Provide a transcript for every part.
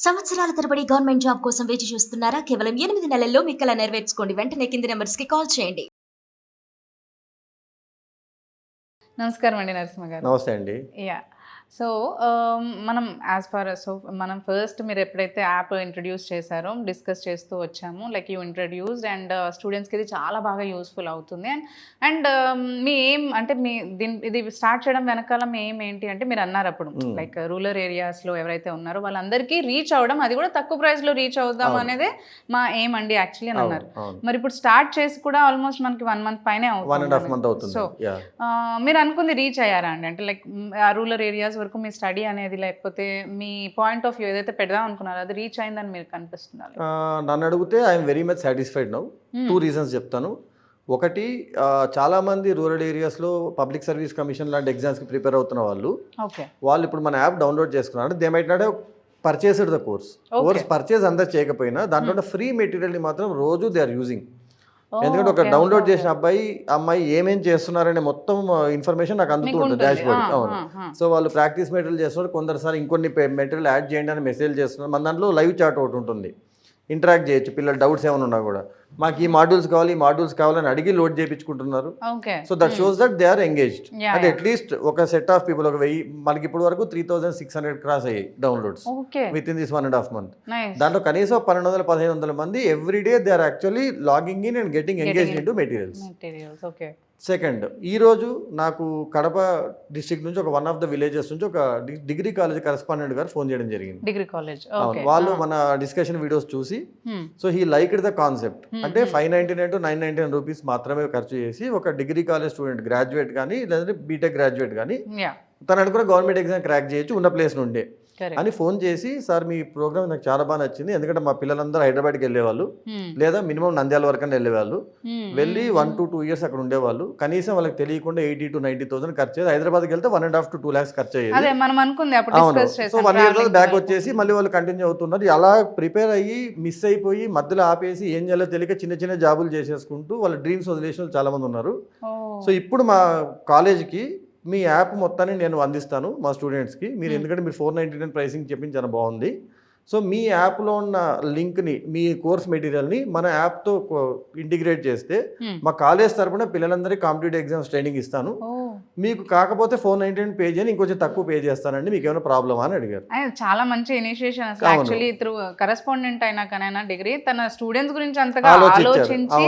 సంవత్సరాల తరబడి government job కోసం వేచి చూస్తున్నారా? కేవలం 8 నెలల్లో మీ కల నెరవేర్చుకోండి. వెంటనే కింది నంబర్స్‌కి కాల్ చేయండి. నమస్కారం అండి నరసింహ గారు. నమస్తే అండి. సో మనం మనం ఫస్ట్ మీరు ఎప్పుడైతే యాప్ ఇంట్రడ్యూస్ చేశారో డిస్కస్ చేస్తూ వచ్చాము. లైక్ యూ ఇంట్రడ్యూస్డ్ అండ్ స్టూడెంట్స్కి ఇది చాలా బాగా యూస్ఫుల్ అవుతుంది. అండ్ మీ ఏం అంటే ఇది స్టార్ట్ చేయడం వెనకాల మీ ఏం ఏంటి అంటే మీరు అన్నారు అప్పుడు లైక్ రూరల్ ఏరియాస్లో ఎవరైతే ఉన్నారో వాళ్ళందరికీ రీచ్ అవ్వడం, అది కూడా తక్కువ ప్రైస్లో రీచ్ అవుదాం అనేది మా ఏం అండి యాక్చువల్లీ అని అన్నారు. మరి ఇప్పుడు స్టార్ట్ చేసి కూడా ఆల్మోస్ట్ మనకి 1 month పైనే అవుతుంది. సో మీరు అనుకుంది రీచ్ అయ్యారా అండి? అంటే లైక్ రూరల్ ఏరియాస్ వరకు మీ స్టడీ అనేది లేకపోతే మీ పాయింట్ ఆఫ్ వ్యూ ఏదైతే పెడదాం అనుకున్నారో అది రీచ్ అయిందని మీరు కనిపిస్తున్నారు? నన్ను అడిగితే I'm very much satisfied now. 2 reasons చెప్తాను. ఒకటి, చాలామంది రూరల్ ఏరియాస్లో పబ్లిక్ సర్వీస్ కమిషన్ లాంటి ఎగ్జామ్స్కి ప్రిపేర్ అవుతున్న వాళ్ళు ఇప్పుడు మన యాప్ డౌన్లోడ్ చేసుకున్నారు. They might not purchased the course purchase అందరు చేయకపోయినా దాంట్లో ఫ్రీ మెటీరియల్ని మాత్రం రోజు దే ఆర్ యూజింగ్. ఎందుకంటే ఒక డౌన్లోడ్ చేసిన అమ్మాయి ఏమేం చేస్తున్నారనే మొత్తం ఇన్ఫర్మేషన్ నాకు అందుతూ ఉంటుంది డాష్ బోర్డ్. అవును. సో వాళ్ళు ప్రాక్టీస్ మెటీరియల్ చేస్తున్నారు, కొందరుసారి ఇంకొన్ని మెటీరియల్ యాడ్ చేయండి అని మెసేజ్ చేస్తున్నారు. మన దాంట్లో లైవ్ చాట్ ఒకటి ఉంటుంది, ఇంటరాక్ట్ చేయొచ్చు. పిల్లలు డౌట్స్ ఏమైనా ఉన్నా కూడా మాకు ఈ మాడ్యూల్స్ కావాలని అడిగి లోడ్ చేయించుకుంటున్నారు. So that shows that they are engaged. అంటే అట్లీస్ట్ ఒక సెట్ ఆఫ్ పీపుల్, ఒక 1000, మనకి ఇప్పుడు వరకు 3600 క్రాస్ అయ్యాయి downloads within this 1.5 month. దాంట్లో కనీసం 1200-1500 మంది everyday they are actually logging in and getting engaged in to materials. Second, ఈరోజు నాకు కడప డిస్ట్రిక్ట్ నుంచి వన్ ఆఫ్ ద విలేజెస్ నుంచి ఒక డిగ్రీ కాలేజ్ కరెస్పాండెంట్ గారు ఫోన్ చేయడం జరిగింది. డిగ్రీ కాలేజ్ వాళ్ళు మన డిస్కషన్ వీడియోస్ చూసి so he liked the concept. అంటే 599 to 999 రూపీస్ మాత్రమే ఖర్చు చేసి ఒక డిగ్రీ కాలేజ్ స్టూడెంట్, గ్రాడ్యుయేట్ కానీ లేదంటే బీటెక్ గ్రాడ్యుయేట్ కానీ తను అనుకున్న గవర్నమెంట్ ఎగ్జామ్ క్రాక్ చేయొచ్చు ఉన్న ప్లేస్ నుండే అని ఫోన్ చేసి, సార్ మీ ప్రోగ్రామ్ నాకు చాలా బాగా నచ్చింది. ఎందుకంటే మా పిల్లలందరూ హైదరాబాద్కి వెళ్ళేవాళ్ళు లేదా మినిమం నంద్యాల వరకన్నా వెళ్ళేవాళ్ళు, వెళ్ళి 1 to 2 years అక్కడ ఉండేవాళ్ళు. కనీసం వాళ్ళకి తెలియకుండా 80,000 to 90,000 ఖర్చు అయ్యేది. హైదరాబాద్కి వెళ్తే 1.5 to 2 lakhs ఖర్చు అయ్యేది. సో 1 year తర్వాత బ్యాక్ వచ్చేసి మళ్ళీ వాళ్ళు కంటిన్యూ అవుతున్నారు. అలా ప్రిపేర్ అయ్యి మిస్ అయిపోయి మధ్యలో ఆపేసి ఏం చేయాలో తెలియక చిన్న చిన్న జాబులు చేసేసుకుంటూ వాళ్ళ డ్రీమ్స్ వదిలేసిన వాళ్ళు చాలా మంది ఉన్నారు. సో ఇప్పుడు మా కాలేజ్కి మీ యాప్ మొత్తాన్ని నేను అందిస్తాను మా స్టూడెంట్స్కి. మీరు ఎందుకంటే మీరు 499 ప్రైసింగ్ చెప్పింది చాలా బాగుంది. సో మీ యాప్లో ఉన్న లింక్ని, మీ కోర్స్ మెటీరియల్ని మన యాప్తో ఇంటిగ్రేట్ చేస్తే మా కాలేజ్ తరపున పిల్లలందరికీ కాంపిటేటివ్ ఎగ్జామ్స్ ట్రైనింగ్ ఇస్తాను. మీకు కాకపోతే 499 పే చేయని ఇంకొంచెం తక్కువ పే చేస్తానండి, మీకు ఏమైనా ప్రాబ్లమా అని అడిగారు. చాలా మంచి ఇనిషియేషన్ అసలు. యాక్చువల్లీ త్రూ కరెస్పాండెంట్ అయినా కనైనా డిగ్రీ తన స్టూడెంట్స్ గురించి అంతగా ఆలోచించి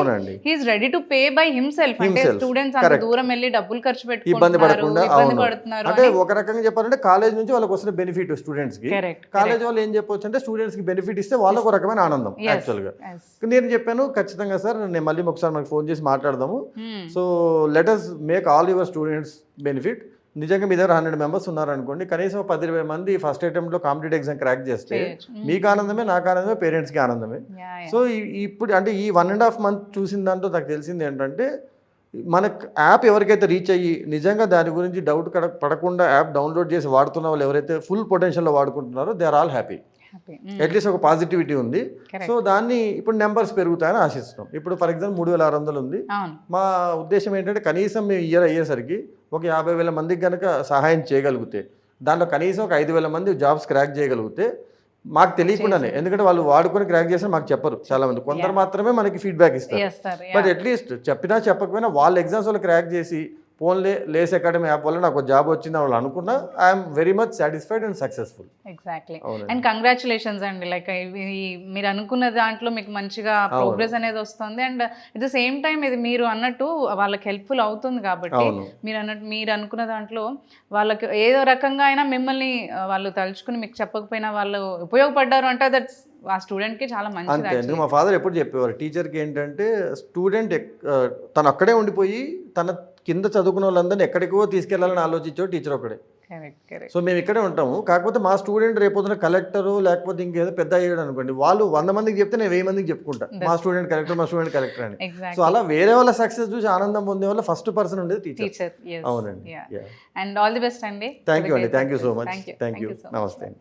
he is ready to pay by himself. అంటే స్టూడెంట్స్ అంత దూరం వెళ్ళి డబ్బులు ఖర్చు పెట్టి ఇబ్బంది పడుతున్నారు. అంటే ఒక రకంగా చెప్పాలంటే కాలేజ్ నుంచి వాళ్ళకి వస్తున్న బెనిఫిట్ స్టూడెంట్స్ కి, కాలేజ్ వాళ్ళు ఏం చెప్పొచ్చు అంటే స్టూడెంట్స్ కి బెనిఫిట్ ఇస్తే వాళ్ళకు ఒక రకమైన ఆనందం. యాక్చువల్ గా నేను చెప్పాను, ఖచ్చితంగా సార్ నేను మళ్ళీ ఒకసారి మనకి ఫోన్ చేసి మాట్లాడదాము. So let us make all your students benefit. నిజంగా మీ దగ్గర 100 members ఉన్నారనుకోండి, కనీసం 10-20 మంది ఫస్ట్ అటెంప్ట్లో కాంపిటేటివ్ ఎగ్జామ్ క్రాక్ చేస్తే మీకు ఆనందమే, నాకు ఆనందమే, పేరెంట్స్కి ఆనందమే. సో ఇప్పుడు అంటే ఈ 1.5 month చూసిన దాంట్లో నాకు తెలిసింది ఏంటంటే, మన యాప్ ఎవరికైతే రీచ్ అయ్యి నిజంగా దాని గురించి డౌట్ పడకుండా యాప్ డౌన్లోడ్ చేసి వాడుతున్న వాళ్ళు ఎవరైతే ఫుల్ పొటెన్షియల్లో వాడుకుంటున్నారో they are all happy. At least ఒక పాజిటివిటీ ఉంది. సో దాన్ని ఇప్పుడు నెంబర్స్ పెరుగుతాయని ఆశిస్తున్నాం. ఇప్పుడు ఫర్ ఎగ్జాంపుల్ 3600 ఉంది. మా ఉద్దేశం ఏంటంటే కనీసం మేము ఇయర్ అయ్యేసరికి ఒక 50,000 మందికి కనుక సహాయం చేయగలిగితే, దాంట్లో కనీసం ఒక 5,000 మంది జాబ్స్ క్రాక్ చేయగలిగితే మాకు తెలియకుండానే, ఎందుకంటే వాళ్ళు వాడుకొని క్రాక్ చేస్తే మాకు చెప్పరు చాలా మంది, కొందరు మాత్రమే మనకి ఫీడ్బ్యాక్ ఇస్తారు. బట్ అట్లీస్ట్ చెప్పినా చెప్పకపోయినా వాళ్ళ ఎగ్జామ్స్ వాళ్ళు క్రాక్ చేసి ఫోన్లే లేస్ అకాడమీ యాప్ వల్ల నాకు జాబ్ వచ్చింది వాళ్ళు అనుకున్నా I'm very much satisfied and successful. Exactly. And congratulations అండి. లైక్ మీరు అనుకున్న దాంట్లో మీకు మంచిగా ప్రోగ్రెస్ అనేది వస్తుంది. And at the same time ఇది మీరు అన్నట్టు వాళ్ళకి హెల్ప్ఫుల్ అవుతుంది కాబట్టి మీరు అనుకున్న దాంట్లో వాళ్ళకి ఏదో రకంగా అయినా మిమ్మల్ని వాళ్ళు తలుచుకుని మీకు చెప్పకపోయినా వాళ్ళు ఉపయోగపడ్డారు అంటే దట్స్ ఆ స్టూడెంట్కి చాలా మంచిది. అంతే. మా ఫాదర్ ఎప్పుడు చెప్పేవారు, టీచర్కి ఏంటంటే స్టూడెంట్ తను అక్కడే ఉండిపోయి తన కింద చదువుకున్న వాళ్ళందరినీ ఎక్కడికో తీసుకెళ్లాలని ఆలోచించాడు టీచర్ ఒకడే. సో మేము ఇక్కడే ఉంటాము, కాకపోతే మా స్టూడెంట్ రేపొద్దున కలెక్టరు లేకపోతే ఇంకేదో పెద్ద అయ్యాడు అనుకోండి, వాళ్ళు 100 మందికి చెప్తే నేను 1000 మందికి చెప్పుకుంటా మా స్టూడెంట్ కలెక్టర్ అని. సో అలా వేరే వాళ్ళ సక్సెస్ చూసి ఆనందం పొందే వాళ్ళ ఫస్ట్ పర్సన్ ఉండేది టీచర్. అవునండి. అండ్ ఆల్ ది బెస్ట్ అండి. థ్యాంక్ యూ అండి. Thank you so much. Thank you. నమస్తే.